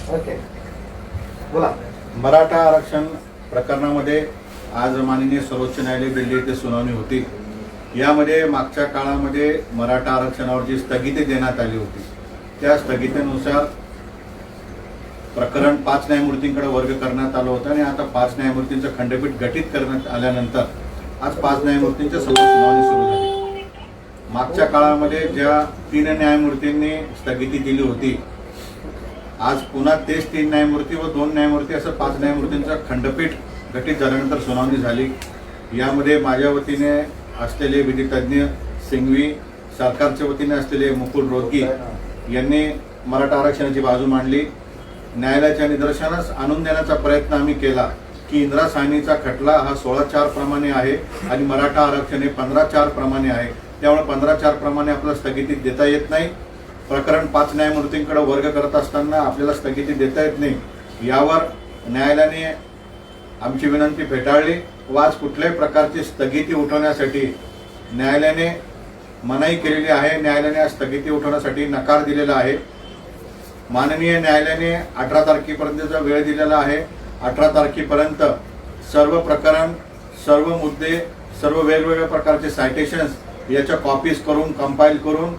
Okay, बोला. मराठा आरक्षण प्रकरणामध्ये आज माननीय सर्वोच्च न्यायालय दिल्ली येथे सुनावणी होती. यामध्ये मागच्या काळामध्ये मराठा आरक्षणावर जी स्थगिती देण्यात आली होती त्या स्थगितीनुसार प्रकरण 5 न्यायमूर्तींकडे वर्ग करण्यात आलं होतं आणि आता 5 न्यायमूर्तींचं खंडपीठ गठीत करण्यात आल्यानंतर आज 5 न्यायमूर्तींच्या समोर सुनावणी सुरू झाली. मागच्या काळामध्ये ज्या 3 न्यायमूर्तींनी स्थगिती दिली होती, आज पुन्हा तेच 3 न्यायमूर्ती व 2 न्यायमूर्ती असं 5 न्यायमूर्तींचं खंडपीठ गठीत झाल्यानंतर सुनावणी झाली. यामध्ये माझ्या वतीने असलेले विधितज्ञ सिंघवी, सरकारच्या वतीने असलेले मुकुल रोहतगी यांनी मराठा आरक्षणाची बाजू मांडली. न्यायालयाच्या निदर्शनास आणून देण्याचा प्रयत्न आम्ही केला की इंदिरा साहनीचा खटला हा 16:4 प्रमाणे आहे आणि मराठा आरक्षण हे 15:4 प्रमाणे आहे. त्यामुळे 15:4 प्रमाणे आपल्याला स्थगिती देता येत नाही. प्रकरण 5 न्यायमूर्तींकडे वर्ग करत असताना आपल्याला स्थगिती देता येत नाही. यावर न्यायालयाने आमची विनंती फेटाळली व आज कुठल्याही प्रकारची स्थगिती उठवण्यासाठी न्यायालयाने मनाई केलेली आहे. न्यायालयाने आज स्थगिती उठवण्यासाठी नकार दिलेला आहे. माननीय न्यायालयाने 18 तारखेपर्यंतचा वेळ दिलेला आहे. 18 तारखेपर्यंत सर्व प्रकरण, सर्व मुद्दे, सर्व वेगवेगळ्या प्रकारचे सायटेशन्स याच्या कॉपीज करून कंपाईल करून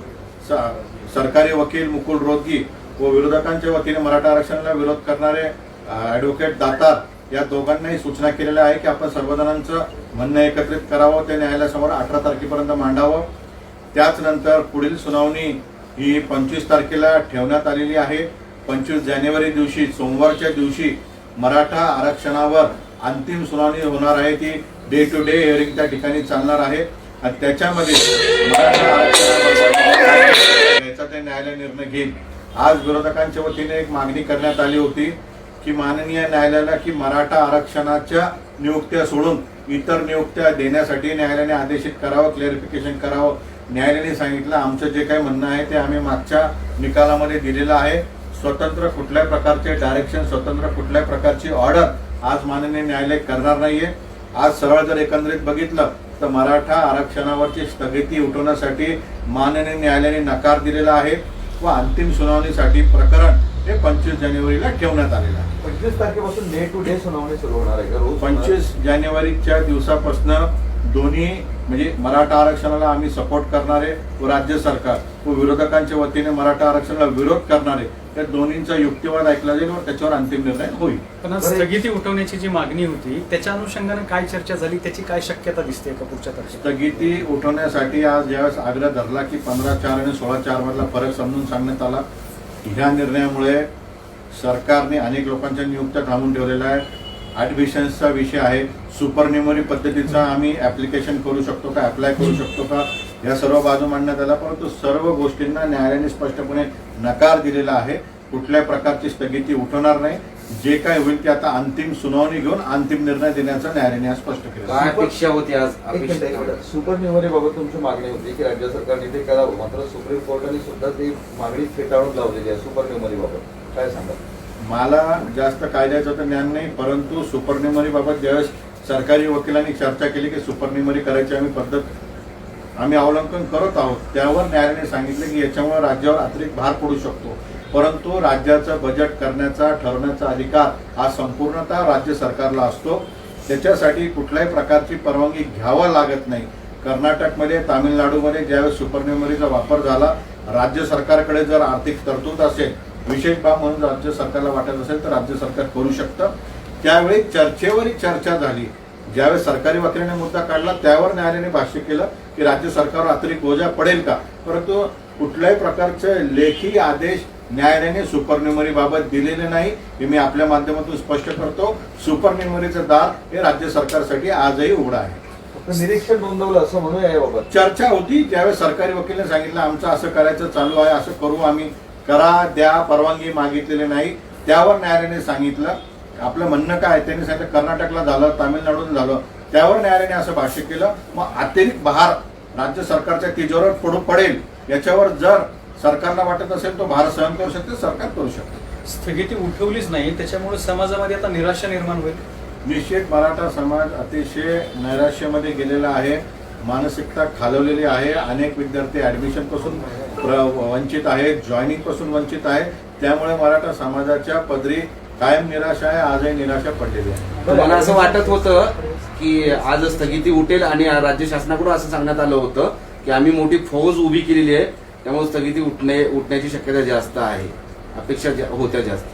सरकारी वकील मुकुल रोहतगी व विरोधकांच्या वतीने मराठा आरक्षणाला विरोध करणारे ॲडव्होकेट दातार या दोघांनाही सूचना केलेल्या आहे की आपण सर्वजणांचं म्हणणं एकत्रित करावं, ते न्यायालयासमोर 18 तारखेपर्यंत मांडावं. त्याच नंतर पुढील सुनावणी ही 25 तारखेला ठेवण्यात आलेली आहे. 25 जानेवारी दिवशी, सोमवारच्या दिवशी मराठा आरक्षणावर अंतिम सुनावणी होणार आहे. ती डे टू डे हिअरिंग त्या ठिकाणी चालणार आहे आणि त्याच्यामध्ये मराठा आरक्षणावर याचा ते न्यायालय निर्णय घेईल. आज विरोधकांच्या वतीने एक मागणी करण्यात आली होती की माननीय न्यायालयाला की मराठा आरक्षणाच्या नियुक्त्या सोडून इतर नियुक्त्या देण्यासाठी न्यायालयाने आदेशित करावं, क्लॅरिफिकेशन करावं. न्यायालयाने सांगितलं आमचं जे काही म्हणणं आहे ते आम्ही मागच्या निकालामध्ये दिलेलं आहे. स्वतंत्र कुठल्याही प्रकारचे डायरेक्शन, स्वतंत्र कुठल्याही प्रकारची ऑर्डर आज माननीय न्यायालय करणार नाहीये. आज सरळ जर एकंदरीत बघितलं तर मराठा आरक्षणावरची स्थगिती उठवण्यासाठी माननीय न्यायालयाने नकार दिलेला आहे व अंतिम सुनावणीसाठी प्रकरण हे 25 जानेवारीला ठेवण्यात आलेलं आहे. 25 तारखेपासून डे टू डे सुनावणी सुरू होणार आहे का? रोज 25 जानेवारीच्या दिवसापासून दोन्ही म्हणजे मराठा आरक्षणाला आम्ही सपोर्ट करणारे व राज्य सरकार व विरोधकांच्या वतीने मराठा आरक्षणाला विरोध करणारे त्या दोन्हींचा युक्तिवाद ऐकला जाईल व त्याच्यावर अंतिम निर्णय होईल. पण स्थगिती उठवण्याची जी मागणी होती त्याच्या अनुषंगाने काय चर्चा झाली, त्याची काय शक्यता दिसते का पुढच्या तारखेला? स्थगिती उठवण्यासाठी आज ज्यावेळेस आग्रह धरला की 15:4 आणि 16:4 मधला फरक समजून सांगण्यात आला. ह्या निर्णयामुळे सरकारने अनेक लोकांच्या नियुक्त्या थांबून ठेवलेल्या आहे. ॲडमिशन्सचा विषय आहे. सुपरन्युमरी पद्धतीचा आम्ही ॲप्लिकेशन करू शकतो का, अप्लाय करू शकतो का, या सर्व बाजू मांडण्यात आल्या. परंतु सर्व गोष्टींना न्यायालयाने स्पष्टपणे नकार दिलेला आहे. कुठल्याही प्रकारची स्थगिती उठवणार नाही. जे काय होईल ते आता अंतिम सुनावणी घेऊन अंतिम निर्णय देण्याचा न्यायालयाने स्पष्ट केलं. काय अपेक्षा होती आज? सुपर न्युमरी बाबत तुमची मागणी होती की राज्य सरकारने ते करावं, मात्र सुप्रीम कोर्टाने सुद्धा ती मागणी फेटाळून लावलेली आहे. सुपर न्युमरी बाबत काय सांगा? मला जास्त कायद्याचं तर ज्ञान नाही, परंतु सुपरन्युमरी बाबत ज्यावेळेस सरकारी वकिलांनी चर्चा केली की सुपरन्युमरी करायची आम्ही अवलंबन करत आहोत, त्यावर न्यायालयाने सांगितले की याच्यामुळे राज्यावर अतिरिक्त भार पडू शकतो. परंतु राज्याचं बजेट करण्याचा, ठरवण्याचा अधिकार हा संपूर्णतः राज्य सरकारला असतो. त्याच्यासाठी कुठल्याही प्रकारची परवानगी घ्यावा लागत नाही. कर्नाटकमध्ये, तामिळनाडूमध्ये ज्यावेळेस सुपरन्युमरीचा वापर झाला, राज्य सरकारकडे जर आर्थिक तरतूद असेल, विशेष बाब म्हणून राज्य सरकारला वाटत असेल तर राज्य सरकार करू शकतं. त्यावेळी चर्चेवरही चर्चा झाली. ज्यावेळेस सरकारी वकिलांनी मुद्दा काढला त्यावर न्यायालयाने भाष्य केलं की राज्य सरकारवर अतिरिक्त बोजा पडेल का, परंतु कुठल्याही प्रकारचे लेखी आदेश न्यायालयाने सुपरन्युमरी बाबत दिलेले नाही. हे मी आपल्या माध्यमातून स्पष्ट करतो. सुपरन्युमरीचं दार हे राज्य सरकारसाठी आजही उघडं आहे. निरीक्षण नोंदवलं असं म्हणूया याबाबत चर्चा होती. ज्यावेळेस सरकारी वकिलांनी सांगितलं आमचं असं करायचं चालू आहे, असं करू आम्ही, करा, द्या, परवानगी मागितलेली नाही. त्यावर न्यायालयाने सांगितलं आपलं म्हणणं काय. त्यांनी सांगितलं कर्नाटकला झालं, तामिळनाडून झालं, त्यावर न्यायालयाने असं भाष्य केलं. मग अतिरिक्त भार राज्य सरकारच्या तिजोरीवर पडेल याच्यावर जर सरकारला वाटत असेल तो भार सहन करू शकते, सरकार करू शकते. स्थगिती उठवलीच नाही त्याच्यामुळे समाजामध्ये आता निराशा निर्माण होईल. निश्चित मराठा समाज अतिशय नैराश्यामध्ये गेलेला आहे. मानसिकता खालवलेली आहे. अनेक विद्यार्थी ॲडमिशनपासून वंचित आहेत, जॉईनिंगपासून वंचित आहे. त्यामुळे मराठा समाजाच्या पदरी कायम निराशा आहे, आजही निराशा पडलेली आहे. मला असं वाटत होतं की आज स्थगिती उठेल आणि राज्य शासनाकडून असं सांगण्यात आलं होतं की आम्ही मोठी फौज उभी केलेली आहे, त्यामुळे स्थगिती उठण्याची शक्यता जास्त आहे, अपेक्षा होत्या जास्त.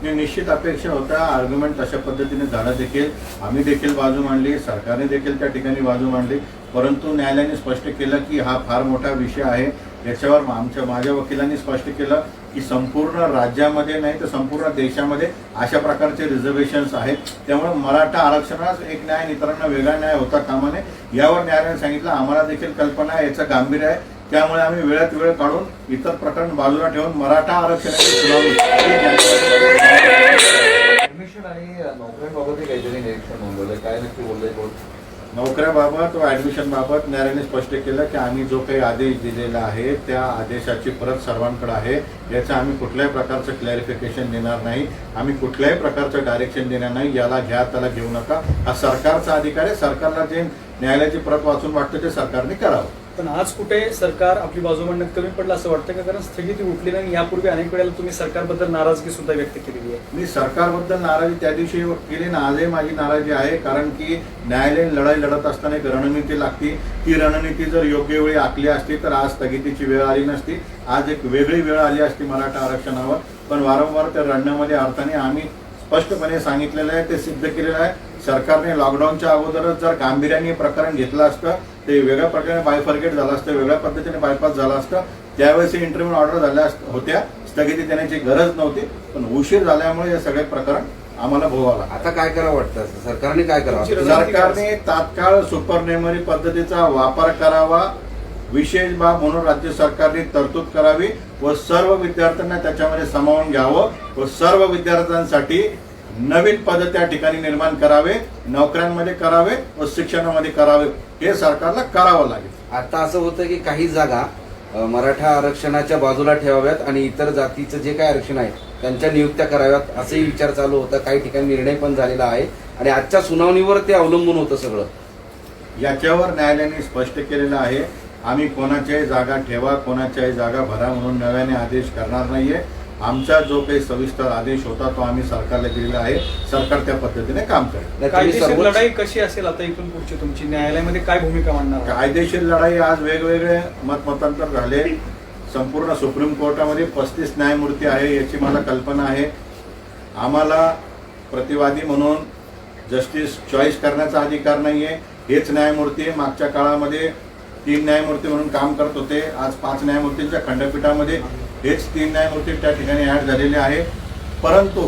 निश्चित अपेक्षा होता. आर्ग्युमेंट तशा पद्धतीने झाला देखील. आम्ही देखील बाजू मांडली, सरकारने देखील त्या ठिकाणी बाजू मांडली, परंतु न्यायालयाने स्पष्ट केलं की हा फार मोठा विषय आहे. याच्यावर माझ्या वकिलांनी स्पष्ट केलं की संपूर्ण राज्यामध्ये नाही तर संपूर्ण देशामध्ये अशा प्रकारचे रिझर्वेशन्स आहेत, त्यामुळे मराठा आरक्षणास एक न्याय आणि इतरांना वेगळा न्याय होता कामा नये. यावर न्यायालयाने सांगितलं आम्हाला देखील कल्पना आहे, याचं गांभीर्य आहे, त्यामुळे आम्ही वेळात वेळ काढून इतर प्रकरण बाजूला ठेवून मराठा आरक्षणाची सुनावणी ऍडमिशन आणि नोकऱ्यांबाबतही काहीतरी निरीक्षण नोंदवलंय, काय नक्की बोललंय कोर्ट? नोकऱ्याबाबत व ऍडमिशनबाबत न्यायालयाने स्पष्ट केलं की आम्ही जो काही आदेश दिलेला आहे त्या आदेशाची प्रत सर्वांकडे आहे. याचं आम्ही कुठल्याही प्रकारचं क्लॅरिफिकेशन देणार नाही, आम्ही कुठल्याही प्रकारचं डायरेक्शन देणार नाही. याला घ्या त्याला घेऊ नका, हा सरकारचा अधिकार आहे. सरकारला जे न्यायालयाची प्रत वाचून वाटतं ते सरकारने करावं. पण आज कुठे सरकार आपली बाजू मांडण्यात कमी पडलं असं वाटतं का? कारण स्थगिती उठली नाही. यापूर्वी अनेक वेळेला तुम्ही सरकारबद्दल नाराजगी सुद्धा व्यक्त केलेली आहे. मी सरकारबद्दल नाराजी त्या दिवशी केली ना, आजही माझी नाराजी आहे. कारण की न्यायालयीन लढाई लढत असताना एक रणनीती लागती. ती रणनीती जर योग्य वेळी आखली असती तर आज स्थगितीची वेळ आली नसती. आज एक वेगळी वेळ आली असती मराठा आरक्षणावर. पण वारंवार त्या लढण्यामध्ये अर्थाने आम्ही स्पष्टपणे सांगितलेलं आहे, ते सिद्ध केलेलं आहे. सरकारने लॉकडाऊनच्या अगोदरच जर गांभीर्याने प्रकरण घेतलं असतं, ते वेगळ्या प्रकारे बायफर्केट झालं असतं, वेगळ्या पद्धतीने बायपास झालं असतं. त्यावेळेस इंटरव्ह्यू ऑर्डर झाल्या होत्या, स्थगिती देण्याची गरज नव्हती. पण उशीर झाल्यामुळे हे सगळे प्रकरण आम्हाला भोगावं. आता काय करावं वाटतं सरकारने? काय करावं? सरकारने तात्काळ सुपरनेमरी पद्धतीचा वापर करावा, विशेष बाब म्हणून राज्य सरकारने तरतूद करावी व सर्व विद्यार्थ्यांना त्याच्यामध्ये सामावून घ्यावं व सर्व विद्यार्थ्यांसाठी नवीन पद त्या ठिकाणी निर्माण करावे, नोकऱ्यांमध्ये करावे व शिक्षणामध्ये करावे. हे सरकारला करावं लागेल. आता असं होतं की काही जागा मराठा आरक्षणाच्या बाजूला ठेवाव्यात आणि इतर जातीचं जे काही आरक्षण आहे त्यांच्या नियुक्त्या कराव्यात असेही विचार चालू होता. काही ठिकाणी निर्णय पण झालेला आहे आणि आजच्या सुनावणीवर ते अवलंबून होतं सगळं. याच्यावर न्यायालयाने स्पष्ट केलेलं आहे, आम्ही कोणाच्याही जागा ठेवा, कोणाच्याही जागा भरा म्हणून नव्याने आदेश करणार नाहीये. आमचा जो काही सविस्तर आदेश होता तो आम्ही सरकारला दिलेला आहे. सरकार त्या पद्धतीने काम करेल. कायदेशीर लढाई कशी असेल आता इथून पुढची तुमची? न्यायालयामध्ये काय भूमिका मांडणार? कायदेशीर लढाई आज वेगवेगळे मतांतर झाले. संपूर्ण सुप्रीम कोर्टामध्ये 35 न्यायमूर्ती आहे याची मला कल्पना आहे. आम्हाला प्रतिवादी म्हणून जस्टिस चॉईस करण्याचा अधिकार नाहीये. हेच न्यायमूर्ती मागच्या काळामध्ये 3 न्यायमूर्ती म्हणून काम करत होते. आज 5 न्यायमूर्तींच्या खंडपीठामध्ये हेच 3 न्यायमूर्ती त्या ठिकाणी ऍड झालेले आहे. परंतु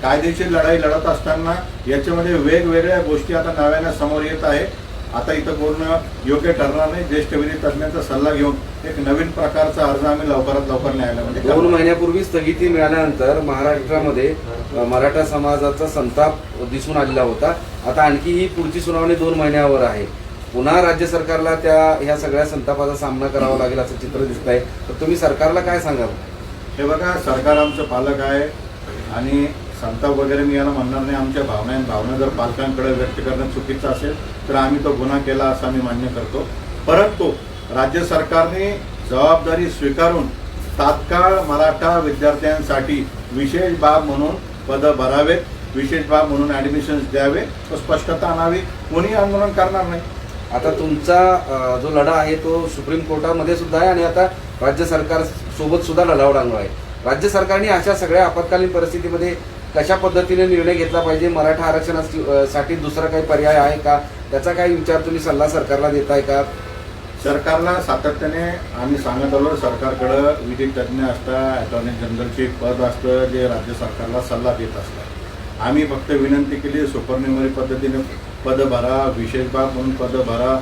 कायदेशीर लढाई लढत असताना याच्यामध्ये वेगवेगळ्या गोष्टी आता नव्याने समोर येत आहे. आता इथं बोलणं योग्य ठरणार नाही. ज्येष्ठ विधी तज्ञांचा सल्ला घेऊन एक नवीन प्रकारचा अर्ज आम्ही लवकरात लवकर न्यायालयामध्ये 2 महिन्यापूर्वी स्थगिती मिळाल्यानंतर महाराष्ट्रामध्ये मराठा समाजाचा संताप दिसून आलेला होता. आता आणखी ही पुढची सुनावणी 2 महिन्यावर आहे. पुन्हा राज्य सरकारला ह्या सगळ्या संतापाचा सामना करावा लागेल असं चित्र दिसत आहे. तर तुम्ही सरकारला काय सांगाल? हे बघा, सरकार आमचं पालक आहे आणि संताप वगैरे मी याला म्हणणार नाही. आमच्या भावना जर पालकांकडे व्यक्त करणं चुकीचं असेल तर आम्ही तो गुन्हा केला असं आम्ही मान्य करतो. परंतु राज्य सरकारने जबाबदारी स्वीकारून तात्काळ मराठा विद्यार्थ्यांसाठी विशेष बाब म्हणून पद भरावेत, विशेष बाब म्हणून ऍडमिशन्स द्यावे व स्पष्टता आणावी. कोणी आंदोलन करणार नाही. आता तुमचा जो लढा आहे तो सुप्रीम कोर्टामध्ये सुद्धा आहे आणि आता राज्य सरकार सोबत सुद्धा लढाव लागणार आहे. राज्य सरकारने अशा सगळ्या आपत्कालीन परिस्थितीमध्ये कशा पद्धतीने निर्णय घेतला पाहिजे? मराठा आरक्षणासाठी दुसरा काही पर्याय आहे का? त्याचा काही विचार तुम्ही सल्ला सरकारला देताय का? सरकारला सातत्याने आम्ही सांगत आलो. सरकारकडं विधी तज्ज्ञ असतात, अटॉर्नी जनरलचे पद असतं जे राज्य सरकारला सल्ला देत असतात. आम्ही फक्त विनंती केली सुपरन्युमरी पद्धतीने पद भरा, विशेष बाब म्हणून पद भरा.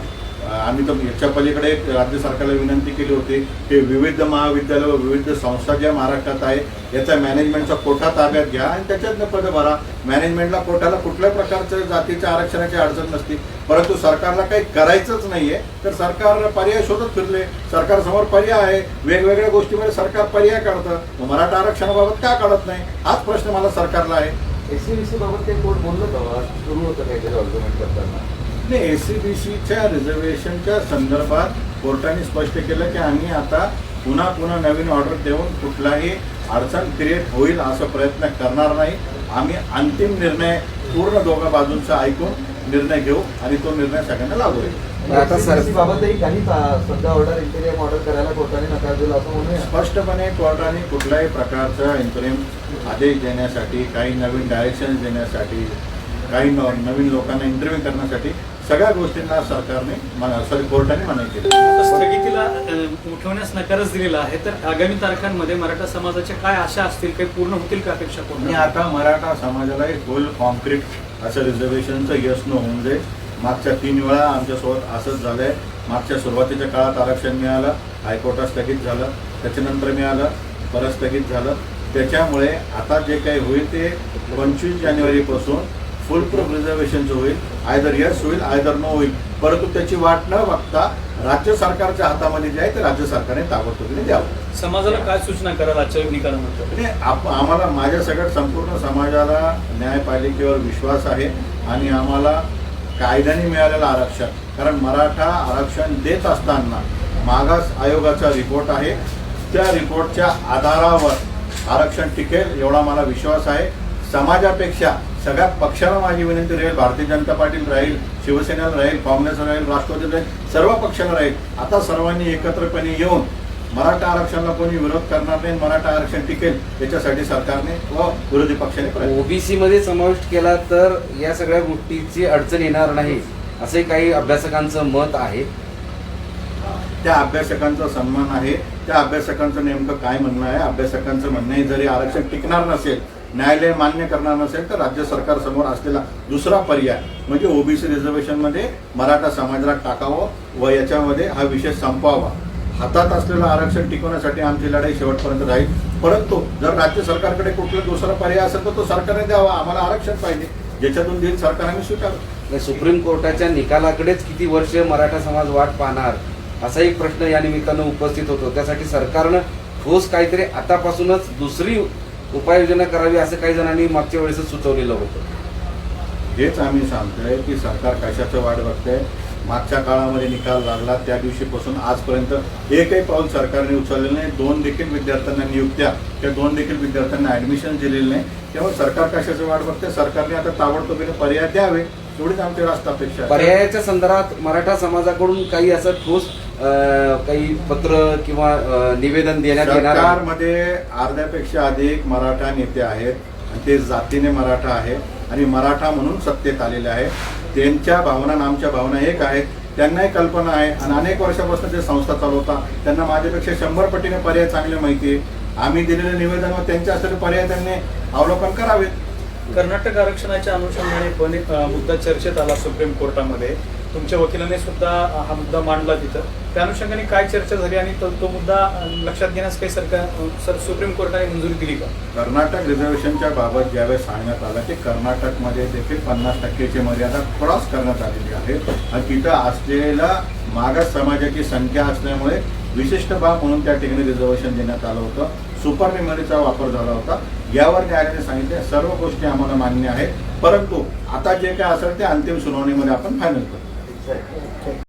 आम्ही तर याच्या पलीकडे राज्य सरकारला विनंती केली होती की विविध महाविद्यालय व विविध संस्था ज्या महाराष्ट्रात आहे याचा मॅनेजमेंटचा कोटा ताब्यात घ्या आणि त्याच्यातनं पद भरा. मॅनेजमेंटला कोटाला कुठल्याही प्रकारचं जातीच्या आरक्षणाची अडचण नसती. परंतु सरकारला काही करायचंच नाहीये तर सरकार पर्याय शोधत फिरले. सरकारसमोर पर्याय आहे, वेगवेगळ्या गोष्टीमध्ये सरकार पर्याय काढतं. मराठा आरक्षणाबाबत का काढत नाही हाच प्रश्न मला सरकारला आहे. एससीबीसी बाबत काही कोर्ट बोललं का? सुरू होतं काहीतरी आर्ग्युमेंट करताना? नाही, एससीबीसीच्या रिझर्वेशनच्या संदर्भात कोर्टाने स्पष्ट केलं की आम्ही आता पुन्हा नवीन ऑर्डर देऊन कुठलाही अडचण क्रिएट होईल असं प्रयत्न करणार नाही. आम्ही अंतिम निर्णय पूर्ण दोघा बाजूंचा ऐकून निर्णय घेऊ आणि तो निर्णय सगळ्यांना लागू होईल. आता बाबतही काही सध्या ऑर्डर इंटेरियम ऑर्डर करायला कोर्टाने नकार दिला असं म्हणूया. स्पष्टपणे कोर्टाने कुठल्याही प्रकारचा इंटरिम आदेश देण्यासाठी, काही नवीन डायरेक्शन देण्यासाठी, काही नवीन लोकांना इंटरव्ह्यू करण्यासाठी सगळ्या गोष्टींना सरकारने कोर्टाने मनाई केली. आता स्थगितीला उठवण्यास नकारच दिलेला आहे, तर आगामी तारखांमध्ये मराठा समाजाच्या काय आशा असतील, काही पूर्ण होतील का अपेक्षा आणि पूर्ण? आता मराठा समाजाला एक फुल कॉन्क्रीट असं रिझर्वेशनचं यश न होऊन जाईल. मागच्या 3 वेळा आमच्यासोबत असंच झालंय. मागच्या सुरुवातीच्या काळात आरक्षण मिळालं, हायकोर्टात स्थगित झालं, त्याच्यानंतर मिळालं, परत स्थगित झालं. त्याच्यामुळे आता जे काही होईल ते 25 जानेवारीपासून फुल प्रूफ रिझर्वेशनचं होईल. आयदर यस होईल, आयदर नो होईल. परंतु त्याची वाट न बघता राज्य सरकारच्या हातामध्ये जे आहे ते राज्य सरकारने ताबडतोबीने द्यावं. समाजाला काय सूचना कराल आजच्या निकालानंतर? म्हणजे आम्हाला माझ्या सगळ्या संपूर्ण समाजाला न्यायपालिकेवर विश्वास आहे आणि आम्हाला कायद्याने मिळालेलं आरक्षण, कारण मराठा आरक्षण देत असताना मागास आयोगाचा रिपोर्ट आहे, त्या रिपोर्टच्या आधारावर आरक्षण टिकेल एवढा मला विश्वास आहे. समाजापेक्षा सगळ्या पक्षाला माझी विनंती राहील, भारतीय जनता पार्टीला राहील, शिवसेनेला राहील, काँग्रेसला राहील, राष्ट्रवादीला राहील, सर्व पक्षाला राहील. आता सर्वांनी एकत्रपणे येऊन मराठा आरक्षणाला कोणी विरोध करणार नाही, मराठा आरक्षण टिकेल याच्यासाठी सरकारने व विरोधी पक्षाने प्रयत्न. ओबीसी मध्ये समाविष्ट केला तर या सगळ्या गोष्टीची अडचण येणार नाही असे काही अभ्यासकांचं मत आहे. त्या अभ्यासकांचा सन्मान आहे. त्या अभ्यासकांचं नेमकं काय म्हणणं आहे? अभ्यासकांचं म्हणणं आहे जरी आरक्षण टिकणार नसेल, न्यायालय मान्य करणार नसेल, तर राज्य सरकार समोर असलेला दुसरा पर्याय म्हणजे ओबीसी रिझर्वेशनमध्ये मराठा समाजाला टाकावं व याच्यामध्ये हा विषय संपवावा. हातात असलेलं आरक्षण टिकवण्यासाठी आमची लढाई शेवटपर्यंत राहील. परंतु जर राज्य सरकारकडे कुठला दुसरा पर्याय असेल तर तो सरकारने द्यावा. आम्हाला आरक्षण पाहिजे, ज्याच्यातून देईल सरकार आम्ही स्वीकारतो. सुप्रीम कोर्टाच्या निकालाकडेच किती वर्ष मराठा समाज वाट पाहणार असा एक प्रश्न या निमित्तानं उपस्थित होतो. त्यासाठी सरकारनं ठोस काहीतरी आतापासूनच दुसरी उपाययोजना करावी असं काही जणांनी मागच्या वेळेस सुचवलेलं होतं. हेच आम्ही सांगतोय की सरकार कशाचं वाट बघतंय. मागच्या काळामध्ये निकाल लागला त्या दिवशीपासून आजपर्यंत एकही पाऊल सरकारने उचललेलं नाही. 2 देखील विद्यार्थ्यांना नियुक्त्या, त्या 2 देखील विद्यार्थ्यांना ऍडमिशन दिलेलं नाही. त्यामुळे सरकार कशाचं वाट बघते? सरकारने आता ताबडतोबीने पर्याय द्यावे एवढीच आमची रास्त अपेक्षा आहे. पर्यायाच्या संदर्भात मराठा समाजाकडून काही असं ठोस काही पत्र किंवा निवेदन देण्यात येणार? सरकारमध्ये अर्ध्यापेक्षा अधिक मराठा नेते आहेत आणि ते जातीने मराठा आहेत आणि मराठा म्हणून सत्तेत आलेले आहेत. त्यांच्या भावना आणि आमच्या भावना एक आहेत. त्यांनाही कल्पना आहे आणि अनेक वर्षापासून ते संस्था चालवता. त्यांना माझ्यापेक्षा 100 पटीने पर्याय चांगले माहिती आहे. आम्ही दिलेले निवेदन व त्यांच्या असलेले पर्याय त्यांनी अवलोकन करावेत. कर्नाटक आरक्षणाच्या अनुषंगाने पण एक मुद्दा चर्चेत आला सुप्रीम कोर्टामध्ये. तुमच्या वकिलाने सुद्धा हा मुद्दा मांडला तिथं. त्या अनुषंगाने काय चर्चा झाली आणि तो मुद्दा लक्षात घेण्यास काही सुप्रीम कोर्टाने मंजुरी दिली का? कर्नाटक रिझर्वेशनच्या बाबत ज्यावेळेस सांगण्यात आलं की कर्नाटकमध्ये देखील 50% मर्यादा क्रॉस करण्यात आलेली आहे आणि तिथं असलेला मागास समाजाची संख्या असल्यामुळे विशिष्ट बाब म्हणून त्या ठिकाणी रिझर्वेशन देण्यात आलं होतं. सुपर मेमरीचा वापर झाला होता. यावर न्यायालयाने सांगितले सर्व गोष्टी आम्हाला मान्य आहेत, परंतु आता जे काय असेल ते अंतिम सुनावणीमध्ये आपण फायनल करू.